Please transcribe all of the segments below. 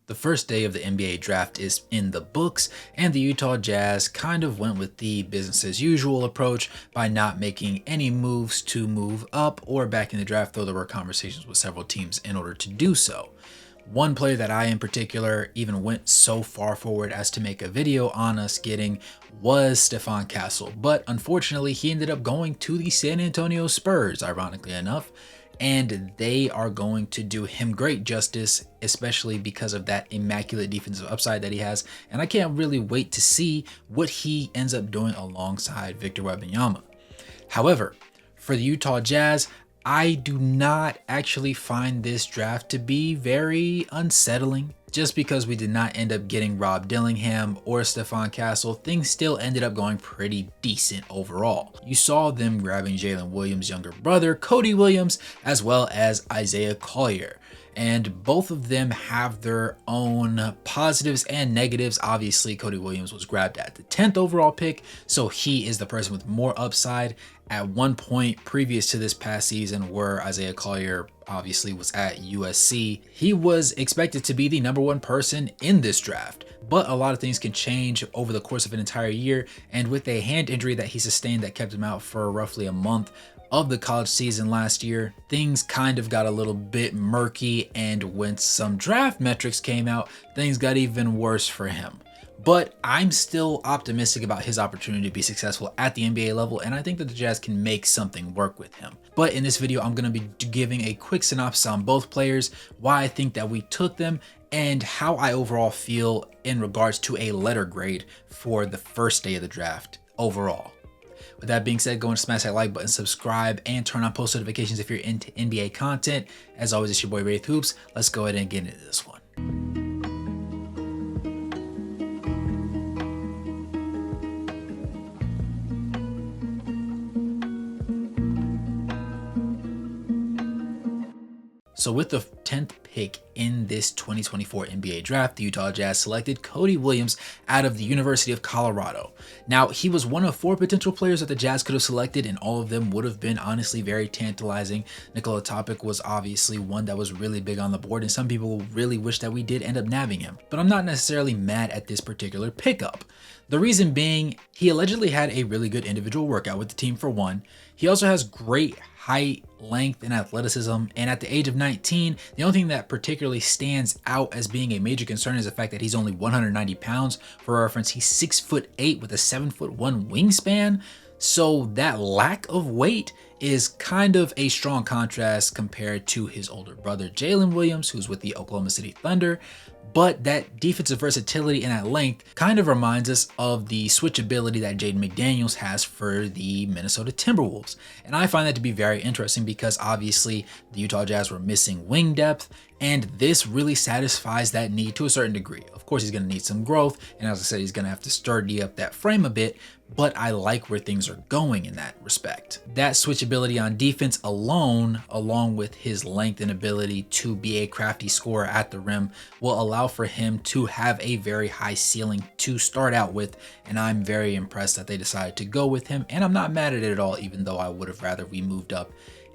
The first day of the NBA draft is in the books, and the Utah Jazz kind of went with the business as usual approach by not making any moves to move up or back in the draft, though there were conversations with several teams in order to do so. One player that I in particular even went so far forward as to make a video on us getting was Stephon Castle, but unfortunately he ended up going to the San Antonio Spurs, ironically enough, and they are going to do him great justice, especially because of that immaculate defensive upside that he has, and I can't really wait to see what he ends up doing alongside Victor Wembanyama. However, for the Utah Jazz, I do not actually find this draft to be very unsettling. Just because we did not end up getting Rob Dillingham or Stephon Castle, things still ended up going pretty decent overall. You saw them grabbing Jalen Williams' younger brother, Cody Williams, as well as Isaiah Collier. And both of them have their own positives and negatives. Obviously, Cody Williams was grabbed at the 10th overall pick, so he is the person with more upside. At one point previous to this past season where Isaiah Collier obviously was at USC, he was expected to be the #1 person in this draft. But a lot of things can change over the course of an entire year, and with a hand injury that he sustained that kept him out for roughly a month of the college season last year, things kind of got a little bit murky, and when some draft metrics came out, things got even worse for him. But I'm still optimistic about his opportunity to be successful at the NBA level, and I think that the Jazz can make something work with him. But in this video, I'm going to be giving a quick synopsis on both players, why I think that we took them, and how I overall feel in regards to a letter grade for the first day of the draft overall. With that being said, go and smash that like button, subscribe, and turn on post notifications if you're into NBA content. As always, it's your boy Wraith Hoops. Let's go ahead and get into this one. So with the 10th pick in this 2024 NBA draft, the Utah Jazz selected Cody Williams out of the University of Colorado. Now, he was one of 4 potential players that the Jazz could have selected, and all of them would have been honestly very tantalizing. Nikola Topic was obviously one that was really big on the board, and some people really wish that we did end up nabbing him. But I'm not necessarily mad at this particular pickup. The reason being, he allegedly had a really good individual workout with the team for one. He also has great height, length, and athleticism, and at the age of 19, the only thing that particularly stands out as being a major concern is the fact that he's only 190 pounds. For reference, he's 6'8" with a 7'1" wingspan. So that lack of weight is kind of a strong contrast compared to his older brother, Jalen Williams, who's with the Oklahoma City Thunder. But that defensive versatility and that length kind of reminds us of the switchability that Jaden McDaniels has for the Minnesota Timberwolves. And I find that to be very interesting because obviously the Utah Jazz were missing wing depth, and this really satisfies that need to a certain degree. Of course, he's going to need some growth, and as I said, he's going to have to sturdy up that frame a bit, but I like where things are going in that respect. That switchability on defense alone, along with his length and ability to be a crafty scorer at the rim, will allow for him to have a very high ceiling to start out with, and I'm very impressed that they decided to go with him, and I'm not mad at it at all, even though I would have rather we moved up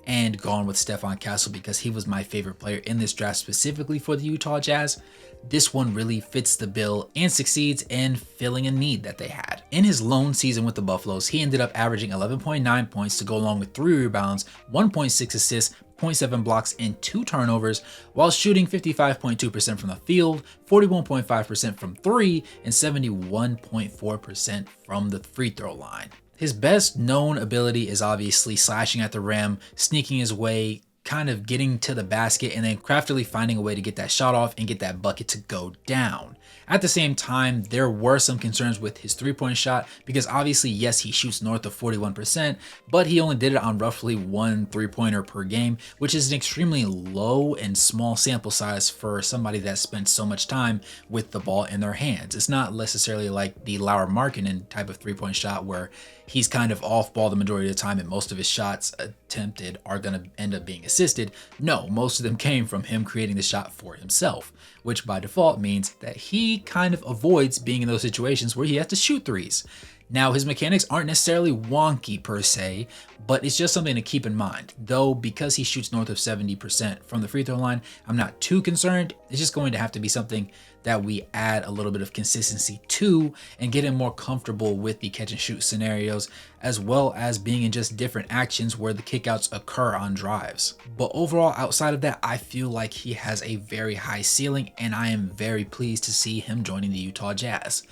and gone with Stephon Castle because he was my favorite player in this draft specifically for the Utah Jazz. This one really fits the bill and succeeds in filling a need that they had. In his lone season with the Buffaloes, he ended up averaging 11.9 points to go along with 3 rebounds, 1.6 assists, 0.7 blocks, and 2 turnovers, while shooting 55.2% from the field, 41.5% from 3, and 71.4% from the free throw line. His best known ability is obviously slashing at the rim, sneaking his way, kind of getting to the basket, and then craftily finding a way to get that shot off and get that bucket to go down. At the same time, there were some concerns with his three-point shot because obviously, yes, he shoots north of 41%, but he only did it on roughly 1 three-pointer per game, which is an extremely low and small sample size for somebody that spent so much time with the ball in their hands. It's not necessarily like the Lauri Markkanen type of three-point shot where he's kind of off ball the majority of the time and most of his shots attempted are going to end up being assisted. No, most of them came from him creating the shot for himself, which by default means that he kind of avoids being in those situations where he has to shoot threes. Now, his mechanics aren't necessarily wonky per se, but it's just something to keep in mind. Though, because he shoots north of 70% from the free throw line, I'm not too concerned. It's just going to have to be something that we add a little bit of consistency to and get him more comfortable with the catch and shoot scenarios, as well as being in just different actions where the kickouts occur on drives. But overall, outside of that, I feel like he has a very high ceiling, and I am very pleased to see him joining the Utah Jazz.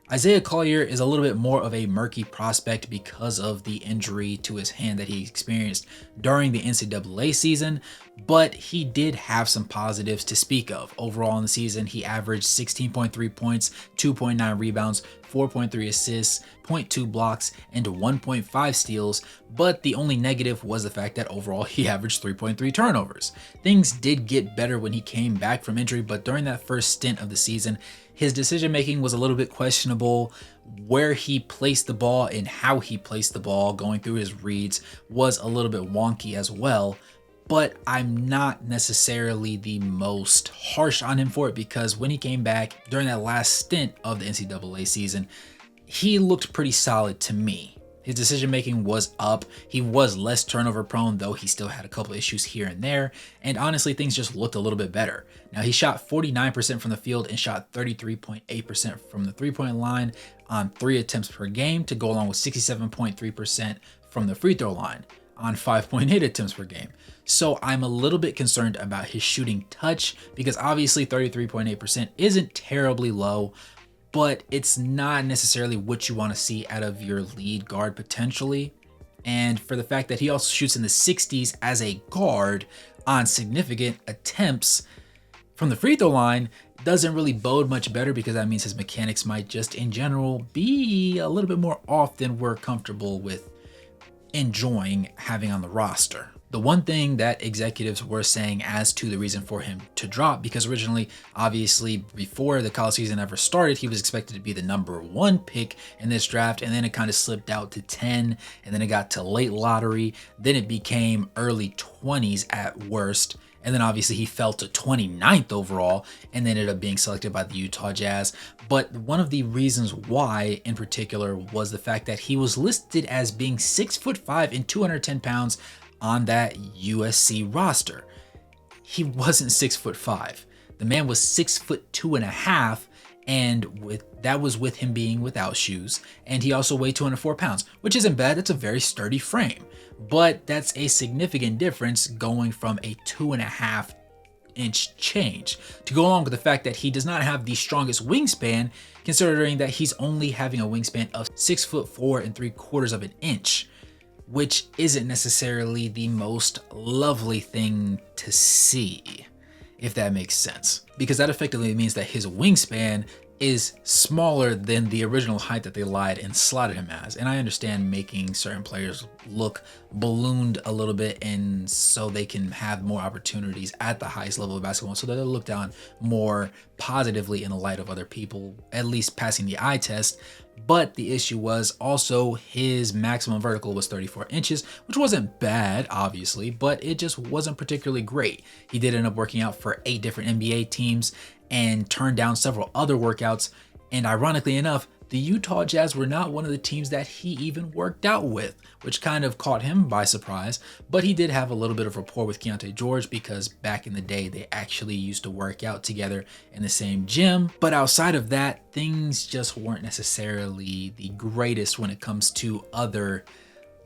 Isaiah Collier is a little bit more of a murky prospect because of the injury to his hand that he experienced during the NCAA season, but he did have some positives to speak of. Overall in the season, he averaged 16.3 points, 2.9 rebounds, 4.3 assists, 0.2 blocks, and 1.5 steals, but the only negative was the fact that overall he averaged 3.3 turnovers. Things did get better when he came back from injury, but during that first stint of the season, his decision making was a little bit questionable. Where he placed the ball and how he placed the ball going through his reads was a little bit wonky as well. But I'm not necessarily the most harsh on him for it, because when he came back during that last stint of the NCAA season, he looked pretty solid to me. His decision making was up. He was less turnover prone, though he still had a couple issues here and there. And honestly, things just looked a little bit better. Now, he shot 49% from the field and shot 33.8% from the three-point line on 3 attempts per game, to go along with 67.3% from the free throw line on 5.8 attempts per game. So I'm a little bit concerned about his shooting touch, because obviously 33.8% isn't terribly low, but it's not necessarily what you want to see out of your lead guard potentially. And for the fact that he also shoots in the 60s as a guard on significant attempts from the free throw line doesn't really bode much better, because that means his mechanics might just in general be a little bit more off than we're comfortable with enjoying having on the roster. The one thing that executives were saying as to the reason for him to drop, because originally, obviously, before the college season ever started, he was expected to be the #1 pick in this draft, and then it kind of slipped out to 10, and then it got to late lottery, then it became early 20s at worst, and then obviously he fell to 29th overall and then ended up being selected by the Utah Jazz. But one of the reasons why in particular was the fact that he was listed as being 6'5" and 210 pounds on that USC roster. He wasn't 6'5". The man was 6'2.5", and that was with him being without shoes. And he also weighed 204 pounds, which isn't bad. That's a very sturdy frame, but that's a significant difference going from a 2.5 inch change, to go along with the fact that he does not have the strongest wingspan, considering that he's only having a wingspan of 6'4¾ of an inch, which isn't necessarily the most lovely thing to see, if that makes sense, because that effectively means that his wingspan is smaller than the original height that they lied and slotted him as. And I understand making certain players look ballooned a little bit, and so they can have more opportunities at the highest level of basketball, so that they'll look down more positively in the light of other people, at least passing the eye test. But the issue was also his maximum vertical was 34 inches, which wasn't bad, obviously, but it just wasn't particularly great. He did end up working out for 8 different NBA teams and turned down several other workouts. And ironically enough, the Utah Jazz were not one of the teams that he even worked out with, which kind of caught him by surprise. But he did have a little bit of rapport with Keontae George, because back in the day, they actually used to work out together in the same gym. But outside of that, things just weren't necessarily the greatest when it comes to other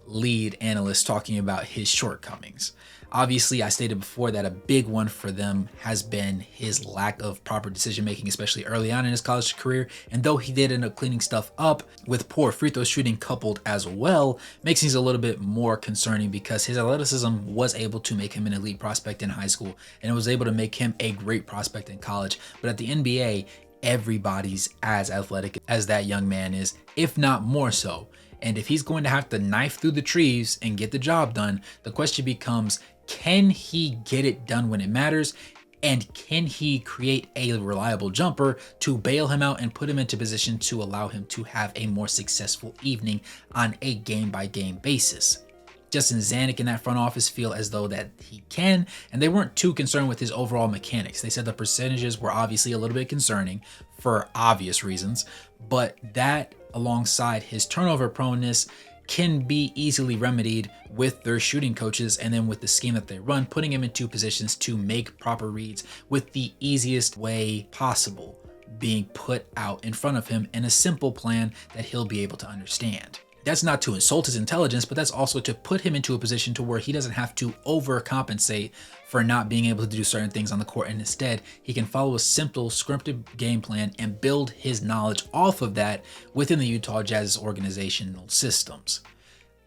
lead analysts talking about his shortcomings. Obviously, I stated before that a big one for them has been his lack of proper decision making, especially early on in his college career. And though he did end up cleaning stuff up with poor free throw shooting coupled as well, makes things a little bit more concerning, because his athleticism was able to make him an elite prospect in high school, and it was able to make him a great prospect in college. But at the NBA, everybody's as athletic as that young man is, if not more so. And if he's going to have to knife through the trees and get the job done, the question becomes, can he get it done when it matters? And can he create a reliable jumper to bail him out and put him into position to allow him to have a more successful evening on a game-by-game basis? Justin Zanuck in that front office feel as though that he can, and they weren't too concerned with his overall mechanics. They said the percentages were obviously a little bit concerning for obvious reasons, but that alongside his turnover proneness can be easily remedied with their shooting coaches, and then with the scheme that they run, putting him into positions to make proper reads with the easiest way possible being put out in front of him in a simple plan that he'll be able to understand. That's not to insult his intelligence, but that's also to put him into a position to where he doesn't have to overcompensate for not being able to do certain things on the court, and instead he can follow a simple scripted game plan and build his knowledge off of that within the Utah Jazz's organizational systems.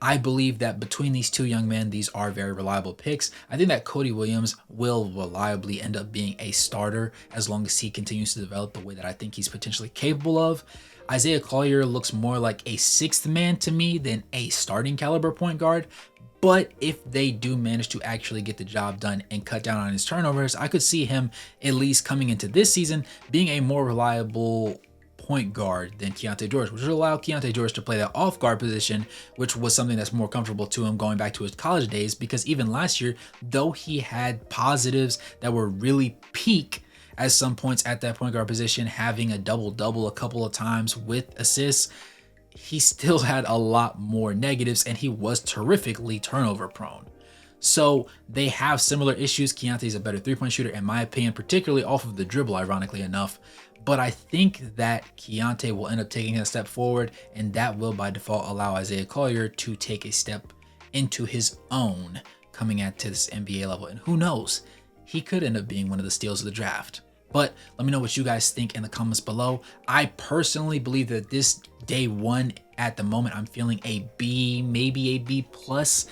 I believe that between these two young men, these are very reliable picks. I think that Cody Williams will reliably end up being a starter as long as he continues to develop the way that I think he's potentially capable of. Isaiah Collier looks more like a sixth man to me than a starting caliber point guard. But if they do manage to actually get the job done and cut down on his turnovers, I could see him at least coming into this season being a more reliable point guard than Keyonte George, which would allow Keyonte George to play that off guard position, which was something that's more comfortable to him going back to his college days, because even last year, though he had positives that were really peak at some points at that point guard position, having a double-double a couple of times with assists, he still had a lot more negatives, and he was terrifically turnover prone. So they have similar issues. Keontae's a better three-point shooter, in my opinion, particularly off of the dribble, ironically enough. But I think that Keyonte will end up taking a step forward, and that will by default allow Isaiah Collier to take a step into his own coming at this NBA level. And who knows, he could end up being one of the steals of the draft. But let me know what you guys think in the comments below. I personally believe that this day one, at the moment, I'm feeling a B, maybe a B plus.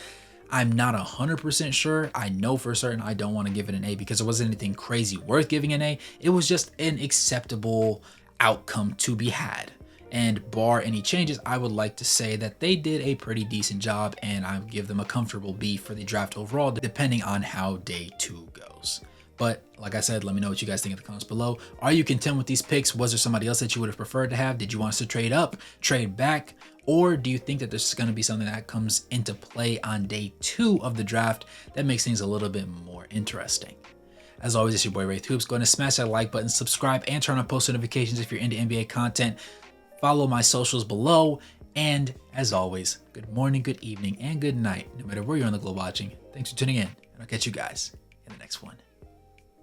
I'm not 100% sure. I know for certain I don't want to give it an A because it wasn't anything crazy worth giving an A. It was just an acceptable outcome to be had. And bar any changes, I would like to say that they did a pretty decent job, and I would give them a comfortable B for the draft overall, depending on how day two goes. But like I said, let me know what you guys think in the comments below. Are you content with these picks? Was there somebody else that you would have preferred to have? Did you want us to trade up, trade back? Or do you think that there's going to be something that comes into play on day two of the draft that makes things a little bit more interesting? As always, it's your boy Wraith Hoops. Go ahead and smash that like button, subscribe, and turn on post notifications if you're into NBA content. Follow my socials below. And as always, good morning, good evening, and good night, no matter where you're on the globe watching. Thanks for tuning in, and I'll catch you guys in the next one.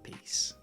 Peace.